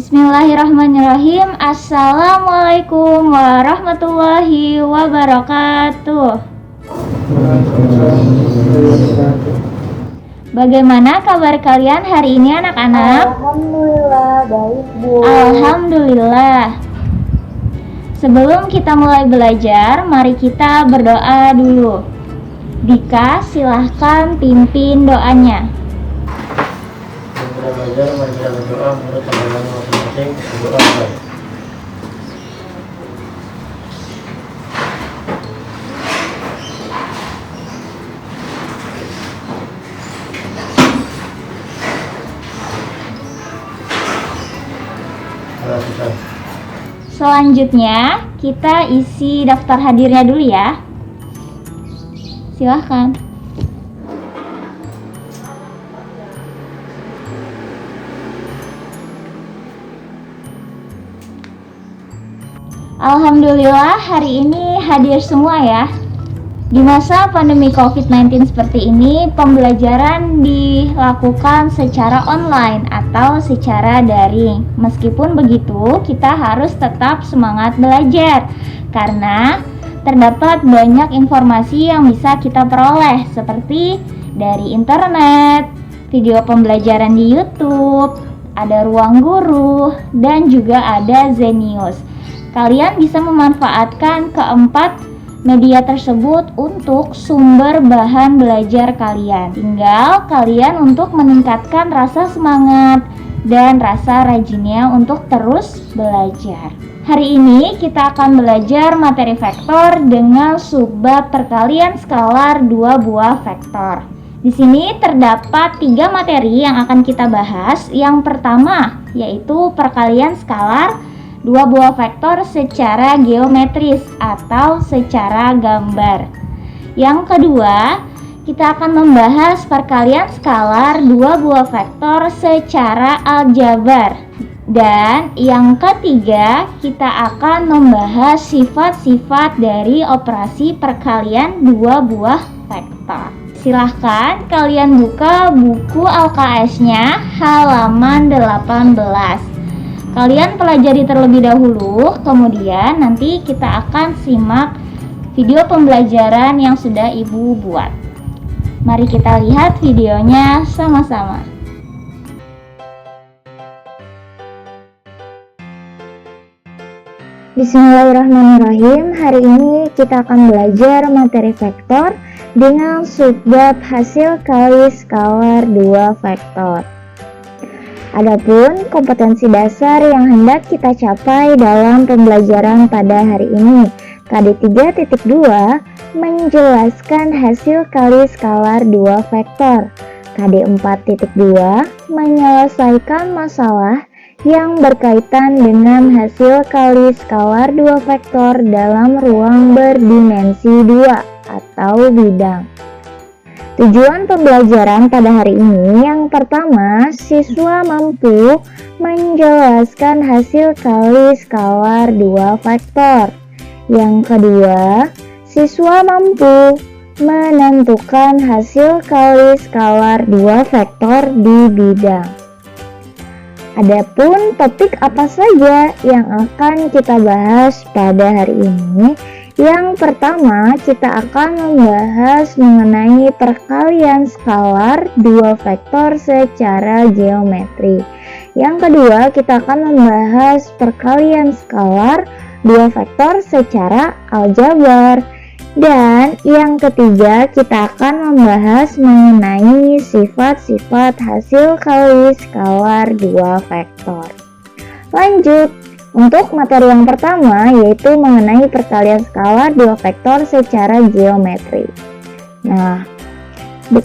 Bismillahirrahmanirrahim. Assalamualaikum warahmatullahi wabarakatuh. Bagaimana kabar kalian hari ini anak-anak? Alhamdulillah baik, Bu. Alhamdulillah. Sebelum kita mulai belajar, mari kita berdoa dulu. Dika, silahkan pimpin doanya. Kita belajar, mari kita berdoa menurut agama masing-masing. Berdoa baik. Selanjutnya, kita isi daftar hadirnya dulu ya. Silahkan. Alhamdulillah hari ini hadir semua ya. Di masa pandemi COVID-19 seperti ini, pembelajaran dilakukan secara online atau secara daring. Meskipun begitu, kita harus tetap semangat belajar karena terdapat banyak informasi yang bisa kita peroleh seperti dari internet, video pembelajaran di YouTube, ada ruang guru, dan juga ada Zenius. Kalian bisa memanfaatkan keempat media tersebut untuk sumber bahan belajar kalian. Tinggal kalian untuk meningkatkan rasa semangat dan rasa rajinnya untuk terus belajar. Hari ini kita akan belajar materi vektor dengan subbab perkalian skalar 2 buah vektor. Di sini terdapat 3 materi yang akan kita bahas. Yang pertama yaitu perkalian skalar 2 buah vektor secara geometris atau secara gambar. Yang kedua, kita akan membahas perkalian skalar 2 buah vektor secara aljabar. Dan yang ketiga, kita akan membahas sifat-sifat dari operasi perkalian 2 buah vektor. Silahkan kalian buka buku LKS-nya halaman 18. Kalian pelajari terlebih dahulu, kemudian nanti kita akan simak video pembelajaran yang sudah Ibu buat. Mari kita lihat videonya sama-sama. Bismillahirrahmanirrahim. Hari ini kita akan belajar materi vektor dengan subbab hasil kali skalar 2 vektor. Adapun kompetensi dasar yang hendak kita capai dalam pembelajaran pada hari ini, KD 3.2 menjelaskan hasil kali skalar 2 vektor, KD 4.2 menyelesaikan masalah yang berkaitan dengan hasil kali skalar 2 vektor dalam ruang berdimensi 2 atau bidang. Tujuan pembelajaran pada hari ini, yang pertama, siswa mampu menjelaskan hasil kali skalar 2 vektor. Yang kedua, siswa mampu menentukan hasil kali skalar 2 vektor di bidang. Adapun topik apa saja yang akan kita bahas pada hari ini? Yang pertama, kita akan membahas mengenai perkalian skalar 2 vektor secara geometri. Yang kedua, kita akan membahas perkalian skalar 2 vektor secara aljabar. Dan yang ketiga, kita akan membahas mengenai sifat-sifat hasil kali skalar 2 vektor. Lanjut. Untuk materi yang pertama yaitu mengenai perkalian skalar 2 vektor secara geometri. Nah,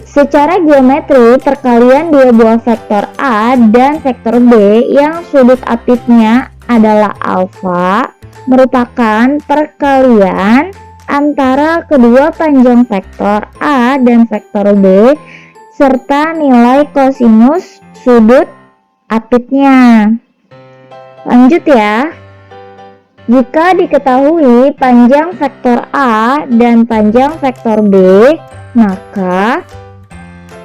secara geometri perkalian 2 buah vektor A dan vektor B yang sudut apitnya adalah alfa merupakan perkalian antara kedua panjang vektor A dan vektor B serta nilai kosinus sudut apitnya. Lanjut ya. Jika diketahui panjang vektor A dan panjang vektor B, maka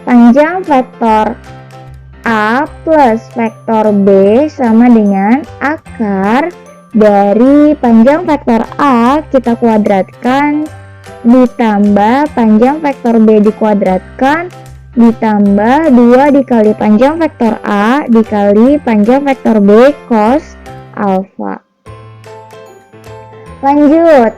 panjang vektor A plus vektor B sama dengan akar dari panjang vektor A kita kuadratkan ditambah panjang vektor B dikuadratkan ditambah 2 dikali panjang vektor A dikali panjang vektor B cos alfa. Lanjut,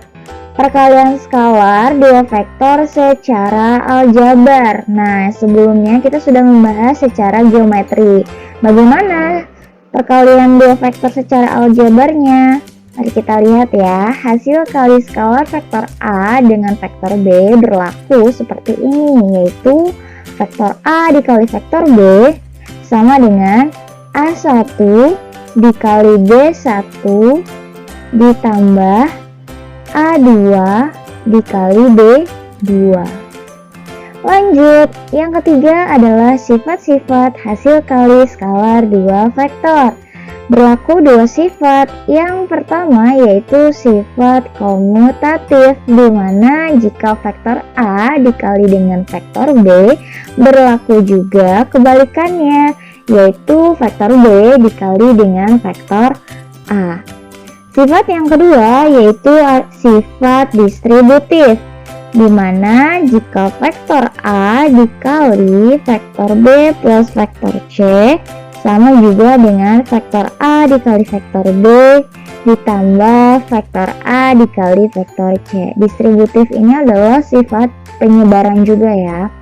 perkalian skalar dua vektor secara aljabar. Nah, sebelumnya kita sudah membahas secara geometri. Bagaimana perkalian dua vektor secara aljabarnya? Mari kita lihat ya, hasil kali skalar vektor A dengan vektor B berlaku seperti ini, yaitu vektor A dikali vektor B sama dengan A1 dikali B1 ditambah A2 dikali B2. Lanjut, yang ketiga adalah sifat-sifat hasil kali skalar dua vektor. Berlaku dua sifat. Yang pertama yaitu sifat komutatif, di mana jika vektor A dikali dengan vektor B berlaku juga kebalikannya, yaitu vektor B dikali dengan vektor A. Sifat yang kedua yaitu sifat distributif, di mana jika vektor A dikali vektor B plus vektor C sama juga dengan vektor A dikali vektor B ditambah vektor A dikali vektor C. Distributif ini adalah sifat penyebaran juga ya.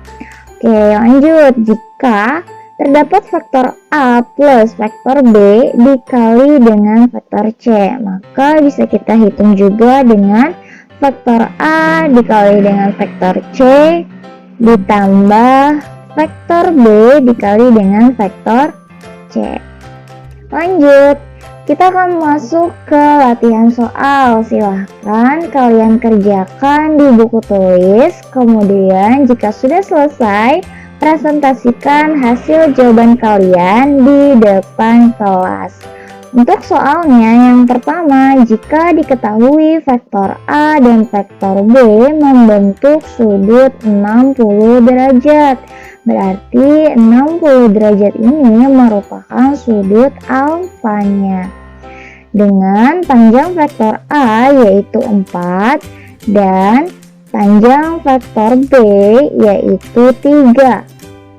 Oke, lanjut. Jika terdapat vektor A plus vektor B dikali dengan vektor C, maka bisa kita hitung juga dengan vektor A dikali dengan vektor C ditambah vektor B dikali dengan vektor C. Lanjut, kita akan masuk ke latihan soal. Silahkan kalian kerjakan di buku tulis. Kemudian jika sudah selesai, presentasikan hasil jawaban kalian di depan kelas. Untuk soalnya yang pertama, jika diketahui vektor A dan vektor B membentuk sudut 60 derajat, berarti 60 derajat ini merupakan sudut alfanya. Dengan panjang vektor A yaitu 4 dan panjang vektor B yaitu 3.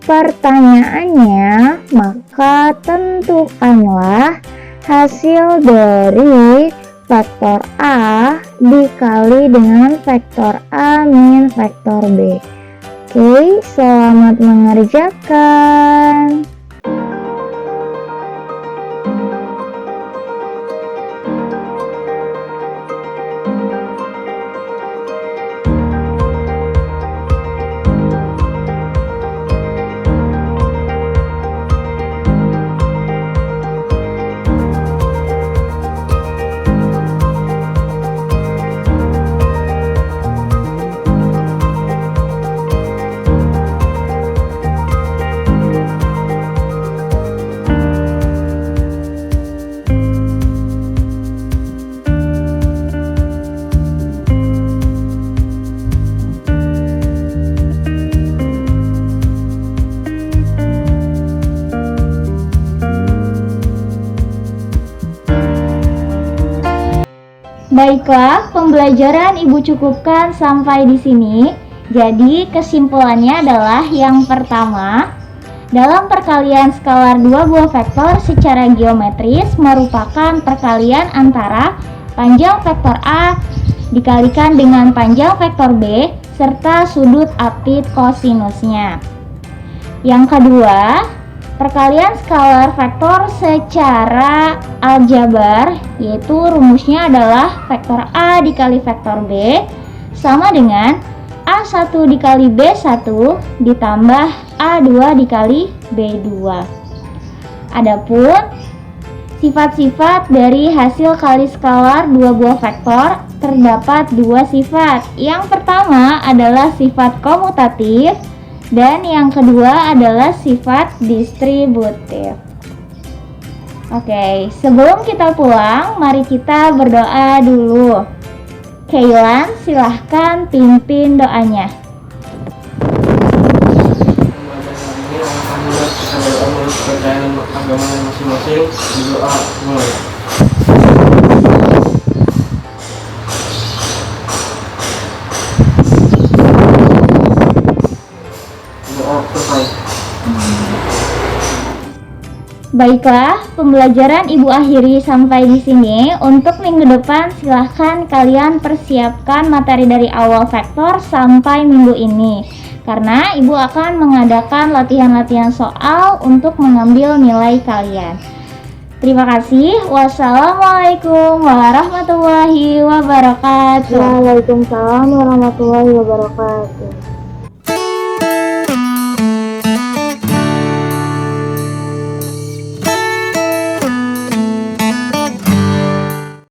Pertanyaannya, maka tentukanlah hasil dari vektor A dikali dengan vektor A min vektor B. Oke, selamat mengerjakan. Baiklah, pembelajaran Ibu cukupkan sampai di sini. Jadi kesimpulannya adalah yang pertama, dalam perkalian skalar dua buah vektor secara geometris merupakan perkalian antara panjang vektor A dikalikan dengan panjang vektor B serta sudut apit kosinusnya. Yang kedua, perkalian skalar vektor secara aljabar, yaitu rumusnya adalah vektor A dikali vektor B sama dengan A1 dikali B1 ditambah A2 dikali B2. Adapun sifat-sifat dari hasil kali skalar dua buah vektor terdapat dua sifat. Yang pertama adalah sifat komutatif dan yang kedua adalah sifat distributif. Oke, sebelum kita pulang, mari kita berdoa dulu. Kailan, silahkan pimpin doanya. Alhamdulillah kita berdoa kepercayaan agamanya masing-masing. Berdoa mulai. Doa selesai. Baiklah, pembelajaran Ibu akhiri sampai di sini. Untuk minggu depan silahkan kalian persiapkan materi dari awal vektor sampai minggu ini. Karena Ibu akan mengadakan latihan-latihan soal untuk mengambil nilai kalian. Terima kasih. Wassalamualaikum warahmatullahi wabarakatuh. Waalaikumsalam warahmatullahi wabarakatuh.